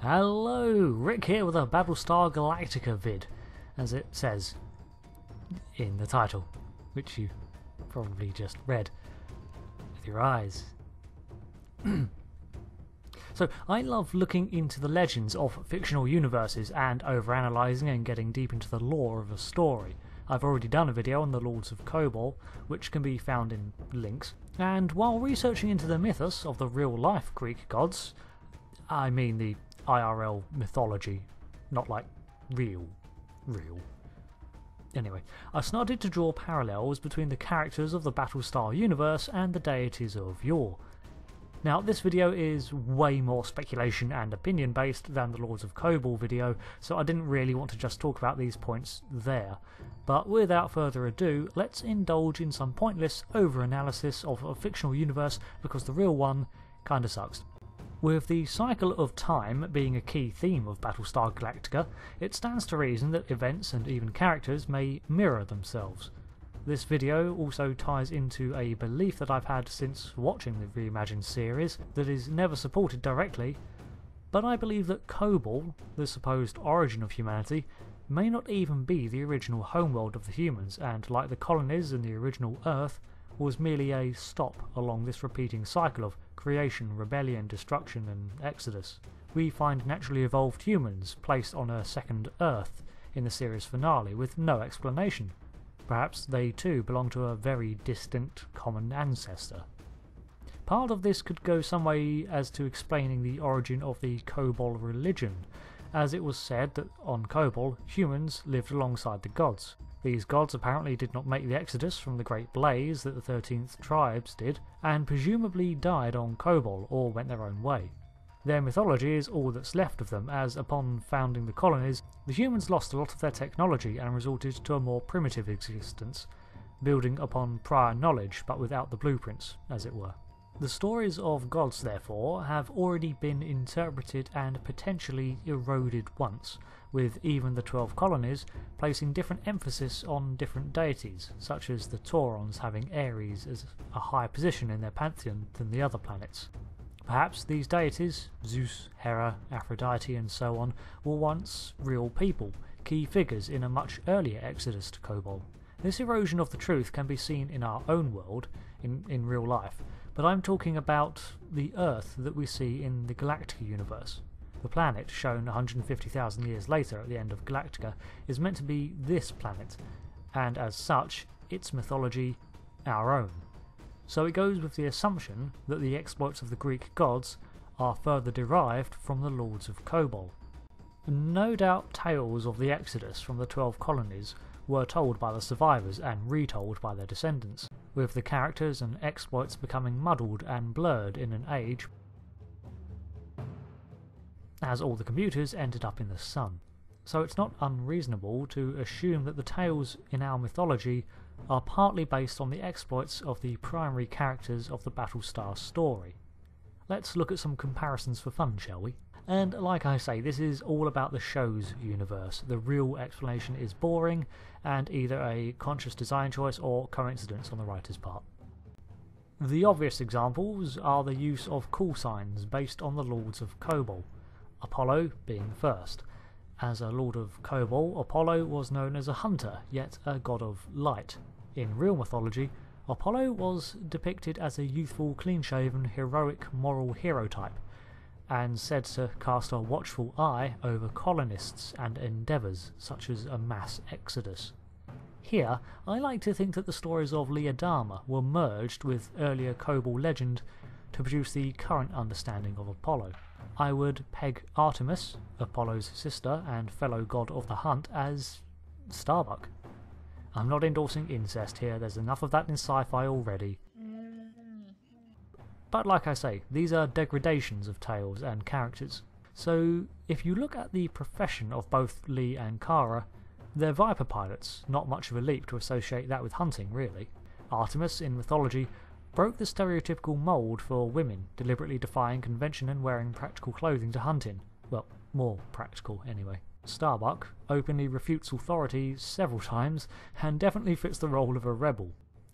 Hello, Rick here with a Battlestar Galactica vid, as it says in the title, which you probably just read with your eyes. So, I love looking into the legends of fictional universes and overanalyzing and getting deep into the lore of a story. I've already done a video on the Lords of Kobol, which can be found in links, and while researching into the mythos of the real-life Greek gods, I mean the IRL mythology, not like real. Anyway, I started to draw parallels between the characters of the Battlestar universe and the deities of yore. Now, this video is way more speculation and opinion based than the Lords of Kobol video, so I didn't really want to just talk about these points there. But without further ado, let's indulge in some pointless over-analysis of a fictional universe because the real one kinda sucks. With the cycle of time being a key theme of Battlestar Galactica, it stands to reason that events and even characters may mirror themselves. This video also ties into a belief that I've had since watching the reimagined series that is never supported directly, but I believe that Kobol, the supposed origin of humanity, may not even be the original homeworld of the humans, and like the colonies in the original Earth, was merely a stop along this repeating cycle of creation, rebellion, destruction and exodus. We find naturally evolved humans placed on a second Earth in the series finale with no explanation. Perhaps they too belong to a very distant common ancestor. Part of this could go some way as to explaining the origin of the Kobol religion, as it was said that on Kobol humans lived alongside the gods. These gods apparently did not make the exodus from the Great Blaze that the 13th tribes did, and presumably died on Kobol or went their own way. Their mythology is all that's left of them, as upon founding the colonies, the humans lost a lot of their technology and resorted to a more primitive existence, building upon prior knowledge but without the blueprints, as it were. The stories of gods, therefore, have already been interpreted and potentially eroded once, with even the 12 colonies placing different emphasis on different deities, such as the Taurons having Ares as a higher position in their pantheon than the other planets. Perhaps these deities, Zeus, Hera, Aphrodite and so on, were once real people, key figures in a much earlier exodus to Kobol. This erosion of the truth can be seen in our own world, in real life, but I'm talking about the Earth that we see in the Galactica universe. The planet, shown 150,000 years later at the end of Galactica, is meant to be this planet, and as such, its mythology our own. So it goes with the assumption that the exploits of the Greek gods are further derived from the Lords of Kobol. No doubt tales of the Exodus from the 12 colonies were told by the survivors and retold by their descendants, with the characters and exploits becoming muddled and blurred in an age as all the computers ended up in the sun. So it's not unreasonable to assume that the tales in our mythology are partly based on the exploits of the primary characters of the Battlestar story. Let's look at some comparisons for fun, shall we? And like I say, this is all about the show's universe. The real explanation is boring and either a conscious design choice or coincidence on the writer's part. The obvious examples are the use of call signs based on the Lords of Kobol, Apollo being the first. As a Lord of Kobol, Apollo was known as a hunter, yet a god of light. In real mythology, Apollo was depicted as a youthful, clean-shaven, heroic, moral hero type, and said to cast a watchful eye over colonists and endeavours such as a mass exodus. Here, I like to think that the stories of ADAMA were merged with earlier Kobol legend to produce the current understanding of Apollo. I would peg Artemis, Apollo's sister and fellow god of the hunt, as Starbuck. I'm not endorsing incest here, there's enough of that in sci-fi already. But like I say, these are degradations of tales and characters. So if you look at the profession of both Lee and Kara, they're Viper pilots, not much of a leap to associate that with hunting really. Artemis in mythology broke the stereotypical mould for women, deliberately defying convention and wearing practical clothing to hunt in. Well, more practical anyway. Starbuck openly refutes authority several times and definitely fits the role of a rebel.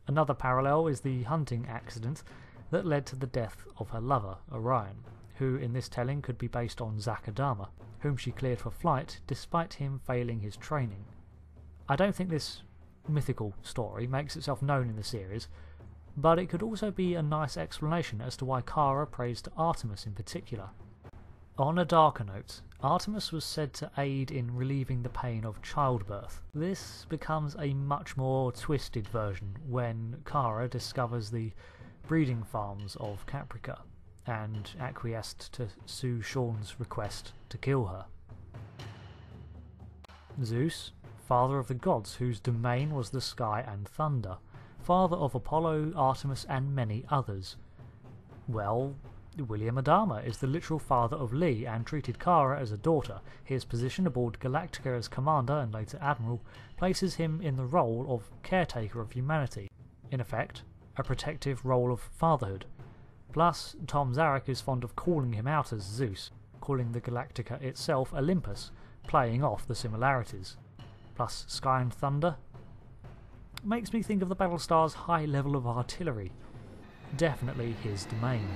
Another parallel is the hunting accident that led to the death of her lover, Orion, who in this telling could be based on ADAMA, whom she cleared for flight despite him failing his training. I don't think this mythical story makes itself known in the series, but it could also be a nice explanation as to why Kara prays to Artemis in particular. On a darker note, Artemis was said to aid in relieving the pain of childbirth. This becomes a much more twisted version when Kara discovers the breeding farms of Caprica and acquiesced to Sue Sean's request to kill her. Zeus, father of the gods whose domain was the sky and thunder, father of Apollo, Artemis and many others. Well, William Adama is the literal father of Lee and treated Kara as a daughter. His position aboard Galactica as commander and later admiral places him in the role of caretaker of humanity, in effect, a protective role of fatherhood. Plus, Tom Zarek is fond of calling him out as Zeus, calling the Galactica itself Olympus, playing off the similarities. Plus Sky and Thunder makes me think of the Battlestar's high level of artillery. Definitely his domain.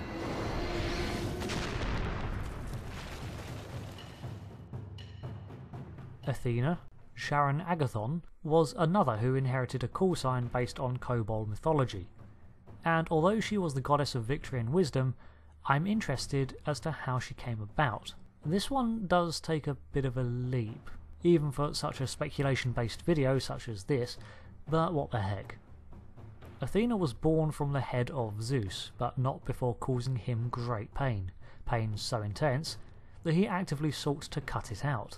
Athena, Sharon Agathon, was another who inherited a call sign based on Kobol mythology, and although she was the goddess of victory and wisdom, I'm interested as to how she came about. This one does take a bit of a leap, even for such a speculation based video such as this, but what the heck. Athena was born from the head of Zeus, but not before causing him great pain so intense that he actively sought to cut it out.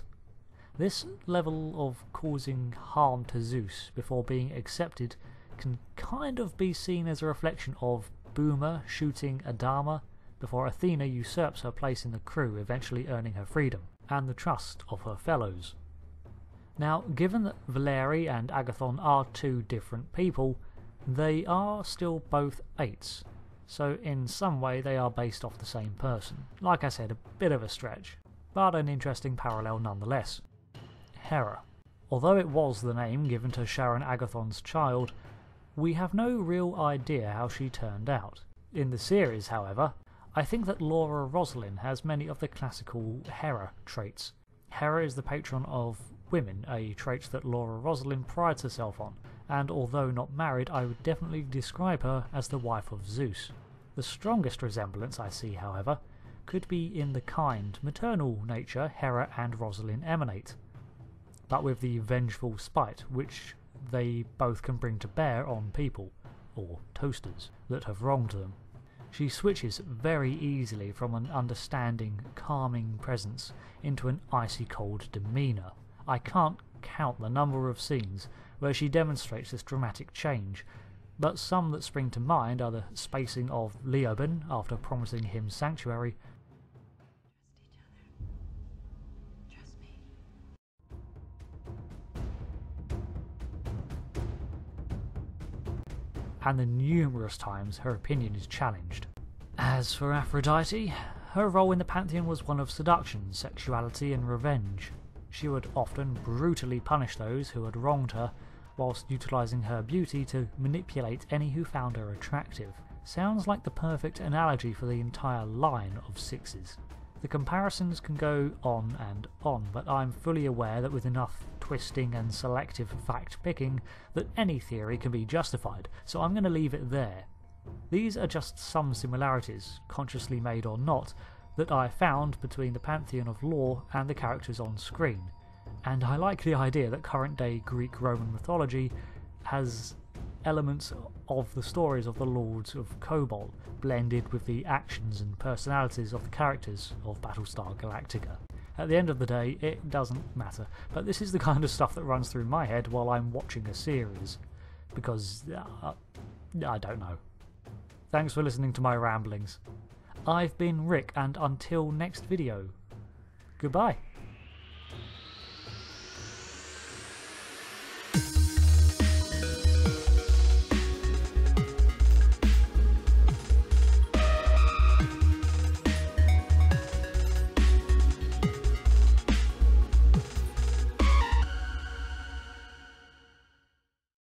This level of causing harm to Zeus before being accepted can kind of be seen as a reflection of Boomer shooting Adama before Athena usurps her place in the crew, eventually earning her freedom, and the trust of her fellows. Now, given that Valeri and Agathon are two different people, they are still both 8s, so in some way they are based off the same person. Like I said, a bit of a stretch, but an interesting parallel nonetheless. Hera. Although it was the name given to Sharon Agathon's child, we have no real idea how she turned out. In the series, however, I think that Laura Roslin has many of the classical Hera traits. Hera is the patron of women, a trait that Laura Roslin prides herself on, and although not married, I would definitely describe her as the wife of Zeus. The strongest resemblance I see, however, could be in the kind, maternal nature Hera and Roslin emanate, but with the vengeful spite which they both can bring to bear on people, or toasters, that have wronged them. She switches very easily from an understanding, calming presence into an icy cold demeanour. I can't count the number of scenes where she demonstrates this dramatic change, but some that spring to mind are the spacing of Leoben after promising him sanctuary, and the numerous times her opinion is challenged. As for Aphrodite, her role in the pantheon was one of seduction, sexuality and revenge. She would often brutally punish those who had wronged her, whilst utilising her beauty to manipulate any who found her attractive. Sounds like the perfect analogy for the entire line of 6s. The comparisons can go on and on, but I'm fully aware that with enough twisting and selective fact-picking that any theory can be justified, so I'm going to leave it there. These are just some similarities, consciously made or not, that I found between the pantheon of lore and the characters on screen, and I like the idea that current-day Greek-Roman mythology has elements of the stories of the Lords of Kobol, blended with the actions and personalities of the characters of Battlestar Galactica. At the end of the day, it doesn't matter, but this is the kind of stuff that runs through my head while I'm watching a series, because I don't know. Thanks for listening to my ramblings. I've been Rick, and until next video, goodbye.